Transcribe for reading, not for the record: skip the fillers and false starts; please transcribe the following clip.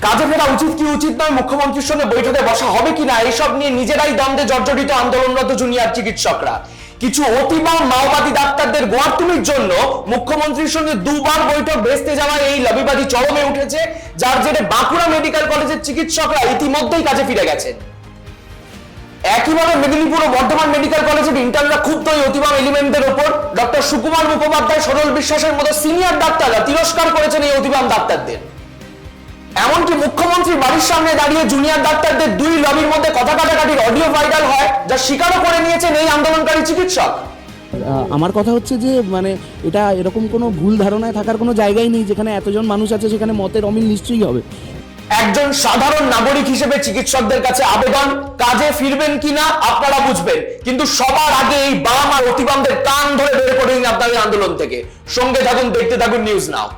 কাজে ফেরা উচিত কি উচিত নয়, মুখ্যমন্ত্রীর সঙ্গে বৈঠকে বসা হবে কিনা, এইসব নিয়ে নিজেরাই দ্বন্দ্বে জর্জরিত আন্দোলনরত জুনিয়র চিকিৎসকরা। কিছু অতিবাম মাওবাদী ডাক্তারদের গোয়ার্তুমির জন্য মুখ্যমন্ত্রীর সঙ্গে দুবার বৈঠক ভেস্তে যাওয়ায় এই লবিবাদী চরমে উঠেছে, যার জেরে বাঁকুড়া মেডিকেল কলেজের চিকিৎসকরা ইতিমধ্যেই কাজে ফিরে গেছেন। একইভাবে মেদিনীপুর ও বর্ধমান মেডিকেল কলেজের ইন্টার্নরা ক্ষুব্ধ এই অতিবাম এলিমেন্টদের উপর। ডক্টর সুকুমার মুখোপাধ্যায়, সরল বিশ্বাসের মতো সিনিয়র ডাক্তাররা তিরস্কার করেছেন এই অতিবাম ডাক্তারদের। এমনকি মুখ্যমন্ত্রীর বাড়ির সামনে দাঁড়িয়ে জুনিয়র ডাক্তারদের দুই লবির মধ্যে কথা কাটাকাটির অডিও ভাইরাল হয়, যা স্বীকারও করে নিয়েছেন এই আন্দোলনকারী চিকিৎসক। আমার কথা হচ্ছে যে মানে এটা এরকম কোনো ভুল ধারণায় থাকার কোনো জায়গাই নেই। যেখানে এতজন মানুষ আছে সেখানে মতের অমিল নিশ্চয়ই হবে। একজন সাধারণ নাগরিক হিসেবে চিকিৎসকদের কাছে আবেদন, কাজে ফিরবেন কিনা আপনারা বুঝবেন, কিন্তু সবার আগে এই বাম আর অতিবামদের কান ধরে বের করে দিন আপনাদের আন্দোলন থেকে। সঙ্গে থাকুন, দেখতে থাকুন নিউজ নাও।